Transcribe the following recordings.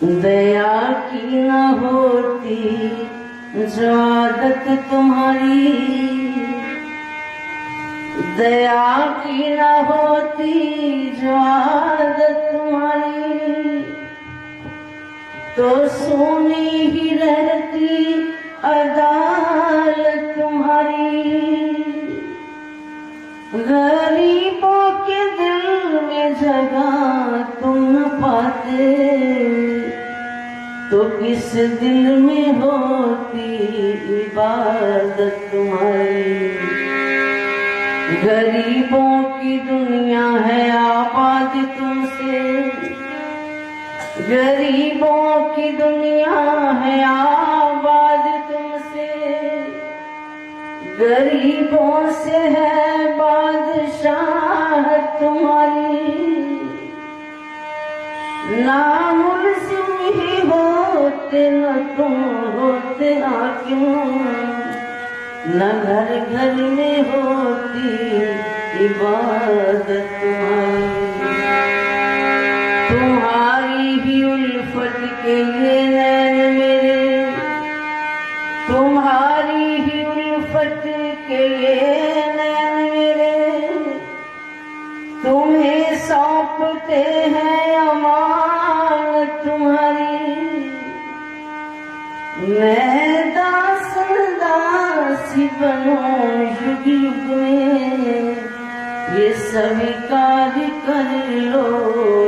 दया की न होती जो आदत तुम्हारी, दया की न होती जो आदत तुम्हारी, तो सोनी ही रहती अदालत तुम्हारी। गरीबों के दिल में जगह तुम न पाते, तो किस दिल में होती इबादत तुम्हारी। गरीबों की दुनिया है आबाद तुमसे, गरीबों की दुनिया है आबाद तुमसे, गरीबों से है बादशाह तुम्हारी। ना मुल्ज़िम ही होते न तुम होते हाकिम, न घर घर में होती इबादत तुम्हारी। तुम्हारी ही उल्फत के ये नैन मेरे, तुम्हारी ही उल्फत के ये नैन मेरे, तुम्हें सौंपते हैं अमानत तुम्हारी। मैं दासी बनूं युग युग में, ये स्वीकार कर लो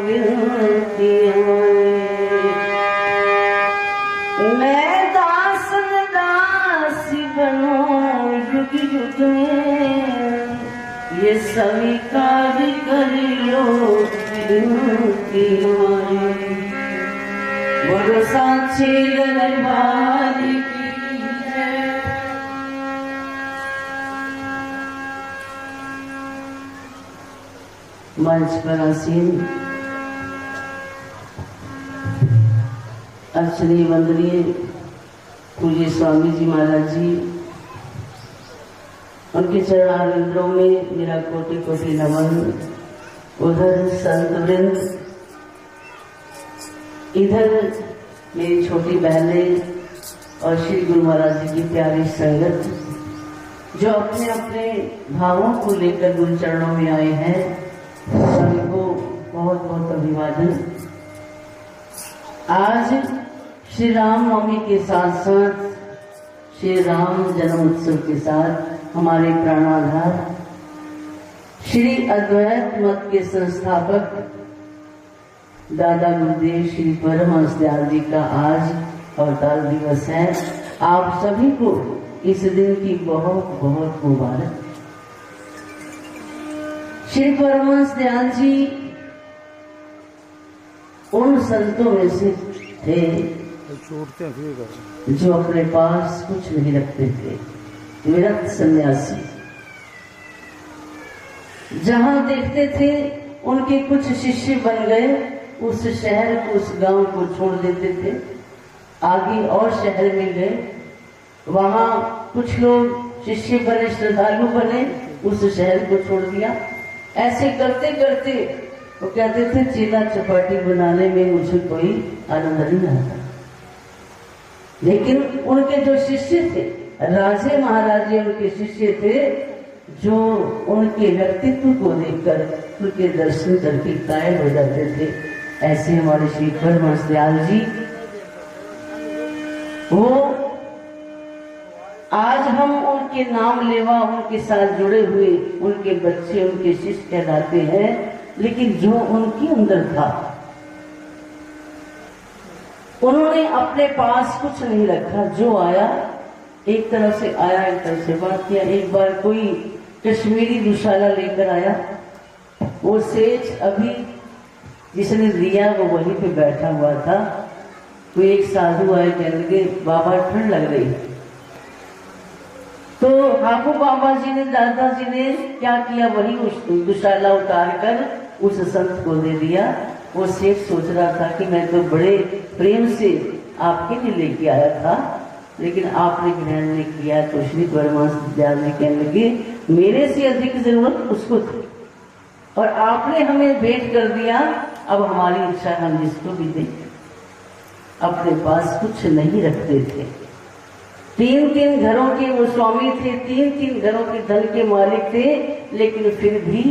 विनती हमारी। मैं दासी बनूं युग युग में, ये स्वीकार कर लो विनती हमारी। बोलो सांचे दरबार की जय। मंच पर आसीन अर्चनीय वंदनीय पूज्य स्वामी जी महाराज जी, उनके चरणारविंदों में मेरा कोटि कोटि नमन। उधर संत वृंद, इधर मेरी छोटी बहनें और श्री गुरु महाराज जी की प्यारी संगत, जो अपने अपने भावों को लेकर गुरु चरणों में आए हैं, सभी को बहुत बहुत अभिवादन। आज श्री राम नवमी के साथ साथ श्री राम जन्म उत्सव के साथ हमारे प्राणाधार श्री अद्वैत मत के संस्थापक दादा गुरुदेव श्री परमहंस दयाल जी का आज अवतार दिवस है। आप सभी को इस दिन की बहुत बहुत मुबारक। श्री परमहंस दयाल जी उन संतों में से थे जो अपने पास कुछ नहीं रखते थे, विरक्त सन्यासी। जहां देखते थे उनके कुछ शिष्य बन गए, उस शहर को उस गांव को छोड़ देते थे, आगे और शहर में गए, वहां कुछ लोग शिष्य बने, श्रद्धालु बने, उस शहर को छोड़ दिया। ऐसे करते करते वो कहते थे चीला चपाटी बनाने में मुझे कोई आनंद नहीं आता। लेकिन उनके जो शिष्य थे, राजे महाराजे उनके शिष्य थे, जो उनके व्यक्तित्व को देखकर उनके दर्शन करके कायल हो जाते थे। ऐसे हमारे श्री परमहंस दयाल जी, वो आज हम उनके नाम लेवा, उनके साथ जुड़े हुए उनके बच्चे, उनके शिष्य कहलाते हैं। लेकिन जो उनके अंदर था, उन्होंने अपने पास कुछ नहीं रखा। जो आया एक तरफ से आया, एक तरफ से बात किया। एक बार कोई कश्मीरी दुशाला लेकर आया, वो सेठ अभी जिसने दिया वो वहीं पे बैठा हुआ था। कोई एक साधु आए, कहने लगे बाबा ठंड लग रही है। तो हापू बाबा जी ने, दादाजी ने क्या किया, वही उस दुशाला उतार कर उस संत को दे दिया। वो सेठ सोच रहा था कि मैं तो बड़े प्रेम से आपके लिए लेके आया था, लेकिन आपने ग्रहण नहीं किया। तो श्री परमहंस दयाल जी कहने लगे मेरे से अधिक जरूरत उसको थी और आपने हमें भेंट कर दिया, अब हमारी इच्छा हम जिसको भी दें। अपने पास कुछ नहीं रखते थे। 3-3 घरों के वो स्वामी थे, 3-3 घरों के धन के मालिक थे, लेकिन फिर भी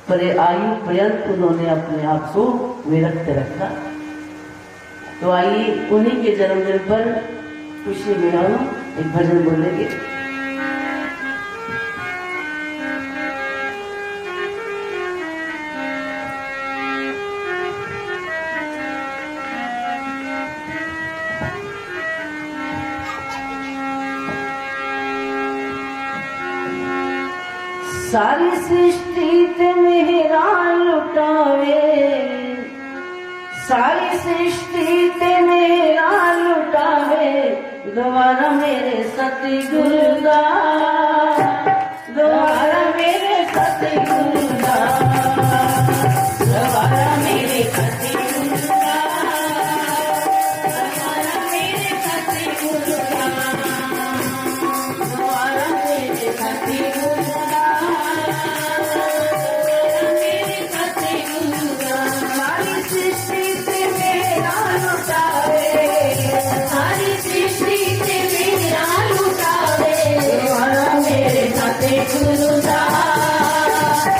आयु पर्यंत उन्होंने अपने आप को विरक्त रखा। तो आइए उन्हीं के जन्मदिन पर खुशी मिलाओ, एक भजन बोलेंगे। सारी सृष्टि ते मेरा लुटावे, सारी सृष्टि ते मेरा लुटावे, द्वारा मेरे सतगुरु दा, द्वारा मेरे सतगुरु दा, द्वारा मेरे सतगुरु दा, द्वारा मेरे सतगुरु दा, द्वारा मेरे सतगुरु दा।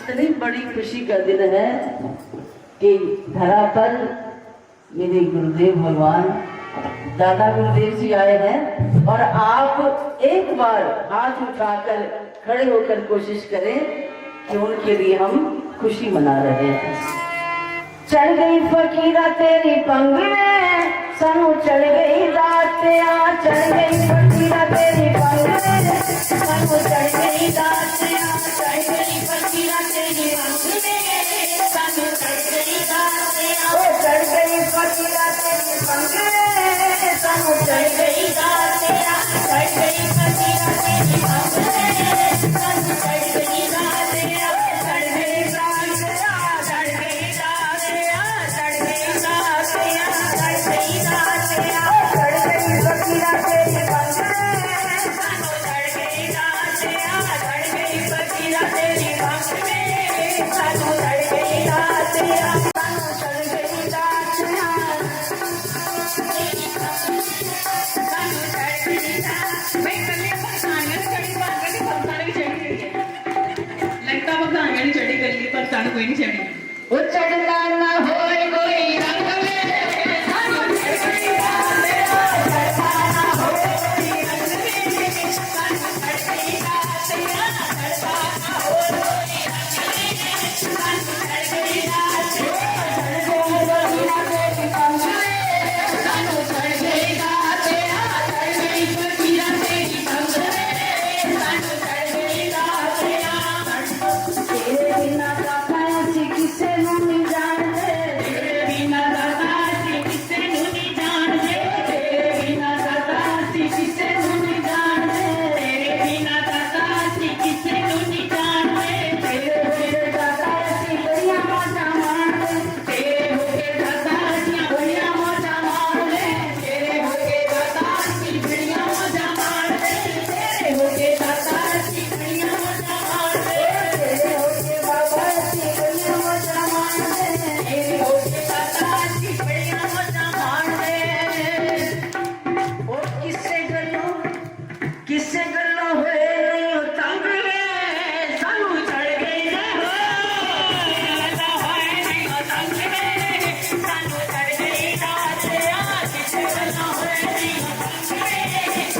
इतनी बड़ी खुशी का दिन है कि धरा पर मेरे गुरुदेव भगवान दादा गुरुदेव जी आए हैं और आप एक बार हाथ उठाकर खड़े होकर कोशिश करें कि उनके लिए हम खुशी मना रहे हैं। चढ़ गई फकीरा तेरी पंग में, सानू चढ़ गई दातिया, चढ़ गई फकीरा तेरी पंग में, सानू चढ़ गई दातिया, चढ़ गई फकीरा तेरी पंग में, सानू चढ़ गई दातिया, चढ़ गई फकीरा तेरी पंग में, सानू चढ़ गई दातिया, चढ़ गई फकीरा तेरी पंग में, सानू चढ़ गई दातिया, चढ़ गई दातिया, चढ़ गई दातिया, चढ़ गई दातिया, चढ़ गई दातिया, चढ़ गई फकीरा तेरी पंग में, सानू चढ़ गई दातिया, चढ़ गई फकीरा तेरी पंग में, सानू चढ़ गई दातिया, सानू चढ़ गई दातिया, सानू चढ़ गई दातिया। मैं कल्ली पहचान चढ़ी पर कभी पहचान भी चढ़ी लगता पहचान नहीं चढ़ी कल्ली पहचान कोई नहीं चढ़ी वो चढ़ना ना होए कोई रंग में, सानू चढ़ गई दातिया, चढ़ना ना होए कोई रंग में, सानू चढ़ गई दातिया, चढ़ना ना होए कोई रंग में, सानू चढ़ गई दातिया, चढ़ गई फकीरा तेरी पंग में, सानू चढ़ गई दातिया, चढ़ गई फकीरा तेरी पंग में, सानू चढ़ गई दातिया। तेरे बिना दाता ऐसी किसे नहीं जानते, तेरे बिना दाता ऐसी किसे नहीं जानते, तेरे बिना दाता ऐसी किसे नहीं जानते, तेरे बिना दाता ऐसी किसे नहीं जानते, तेरे होके दाता ऐसी बढ़िया मौजा मारते, तेरे होके दाता ऐसी बढ़िया मौजा मारते, तेरे होके दाता ऐसी बढ़िया मौजा मारते, तेरे होके दाता ऐसी बढ़िया मौजा मारते, तेरे होके बाबा ऐसी बढ़िया मौजा मारते, तेरे होके दाता ऐसी बढ़िया मौजा मारते। और किससे गल्लो हुए नहीं हो तंग में, सानू चढ़ गई ना हो, गल्लो होए नहीं हो तंग में, सानू चढ़ गई दातिया, किससे गल्लो हुए नहीं हो तंग में,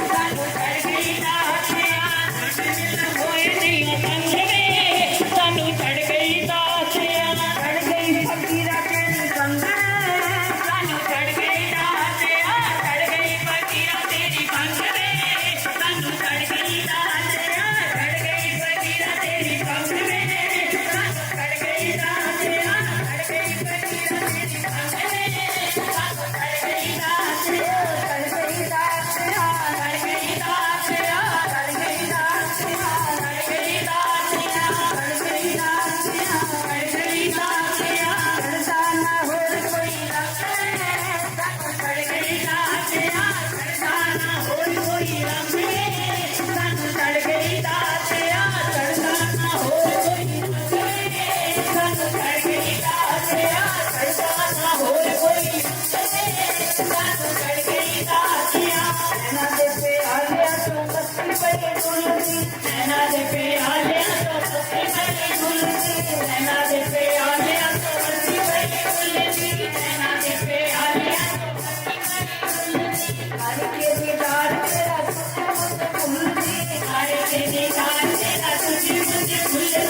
सानू चढ़ गई दातिया, गल्लो होए नहीं हो तंग में, सानू चढ़ गई दातिया, चढ़ गई फकीरा तेरी पंग में, सानू चढ़ गई दातिया, चढ़ गई फकीरा तेरी पंग में, सानू चढ़ गई दातिया, चढ़ गई फकीरा तेरी पंग में, सानू चढ़ गई दातिया, चढ़ गई फकीरा तेरी पंग में, सानू चढ़ गई दातिया, चढ़ गई दातिया, चढ़ गई दातिया, चढ़ गई दातिया, चढ़ गई दातिया, चढ़ गई दातिया, चढ़ गई दातिया, चढ़ता ना होए कोई रंग में, सानू चढ़ गई दातिया, चढ़ता ना होए कोई रंग में, सानू चढ़ गई दातिया, चढ़ता ना होए कोई रंग में, सानू चढ़ गई दातिया, चढ़ता ना होए कोई रंग में, सानू चढ़ गई दातिया। नैना दे पे आ गया तो मस्ती बड़ी डुलती, नैना दे पे आ गया तो मस्ती बड़ी डुलती, नैना दे पे आ गया तो मस्ती बड़ी डुलती, नैना दे पे आ गया तो मस्ती बड़ी डुलती, हर के दीदार तेरा तुझे मुझे भूलती, हर के दीदार तेरा तुझे मुझे भूलती, हर के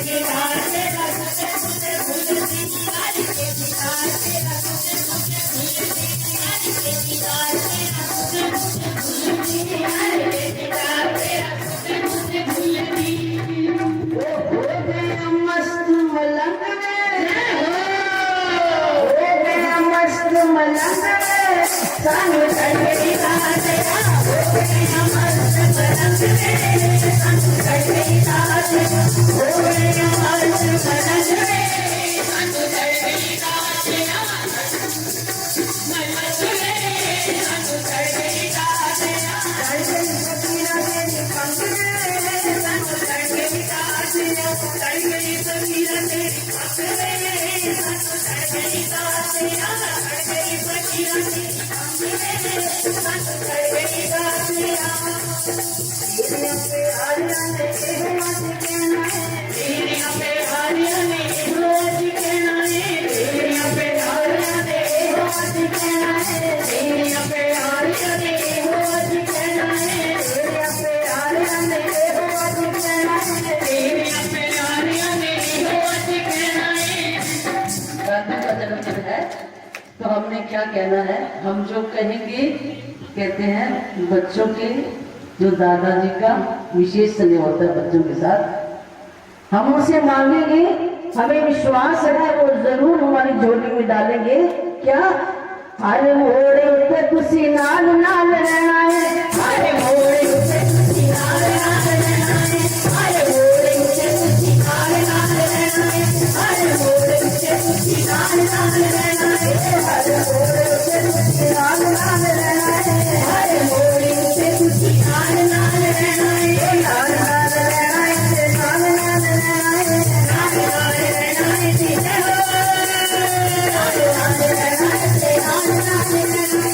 दीदार तेरा तुझे मुझे भूलती, हर के दीदार तेरा तुझे मुझे भूलती, हर के दीदार तेरा तुझे मुझे भूलती, हर के दीदार तेरा तुझे मुझे भूलती। ओ हो गया मस्त मलंग में, हो गया मस्त मलंग में, सानू चढ़ गई दातिया, हो गया मस्त मलंग में, सानू चढ़ गई दातिया, हो गया मस्त मलंग में, सानू चढ़ गई दातिया, मलंग में, सानू चढ़ गई दातिया, चढ़ गई फकीरा तेरी पंग में, सानू चढ़ गई दातिया, चढ़ गई फकीरा तेरी पंग में, सानू चढ़ गई दातिया, चढ़ गई फकीरा तेरी पंग में, सानू चढ़ गई दातिया। तेरे पे आ जाने के मत कहना है, तेरे क्या कहना है? हम जो कहेंगे, कहते हैं बच्चों के जो दादाजी का विशेष स्नेह होता है बच्चों के साथ, हम उनसे मांगेंगे, हमें विश्वास है वो जरूर हमारी झोली में डालेंगे। क्या? अरे मोड़े पे खुशी नाल नाल रहना है, अरे मोड़े पे खुशी नाल नाल रहना है, अरे मोड़े पे खुशी नाल नाल रहना है, अरे मोड़े पे खुशी नाल नाल रहना है, अरे मोड़े पे खुशी नाल नाल रहना है, अरे मोड़े पे खुशी नाल नाल रहना है, नाल नाल रहना है, नाल नाल रहना है, नाल नाल रहना है, जय हो।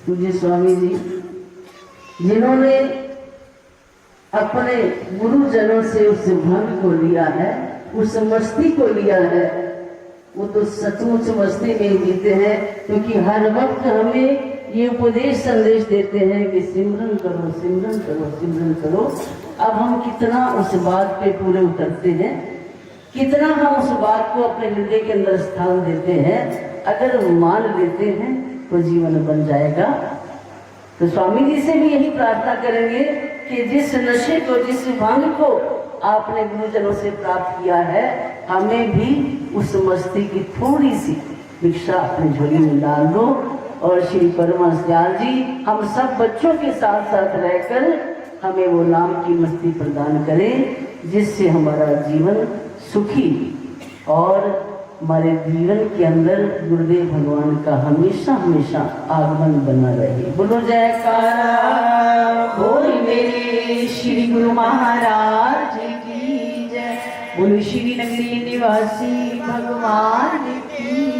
पूज्य स्वामी जी जिन्होंने अपने गुरुजनों से उस भंग को लिया है, उस मस्ती को लिया है, वो तो सचमुच मस्ती में जीते हैं, क्योंकि हर वक्त हमें ये उपदेश संदेश देते हैं कि सिमरन करो, सिमरन करो, सिमरन करो। अब हम कितना उस बात पे पूरे उतरते हैं, कितना हम उस बात को अपने हृदय के अंदर स्थान देते हैं। अगर मान लेते हैं तो जीवन बन जाएगा। तो स्वामी जी से भी यही प्रार्थना करेंगे कि जिस नशे को, जिस भांग को आपने गुरुजनों से प्राप्त किया है, हमें भी उस मस्ती की थोड़ी सी भिक्षा अपनी झोली में डाल दो। और श्री परमहंस दयाल जी हम सब बच्चों के साथ साथ रहकर हमें वो नाम की मस्ती प्रदान करें, जिससे हमारा जीवन सुखी और हमारे जीवन के अंदर गुरुदेव भगवान का हमेशा हमेशा आगमन बना रहे। बोलो जयकारा बोल मेरे श्री गुरु महाराज की जय। बोलो श्री नगरी निवासी भगवान की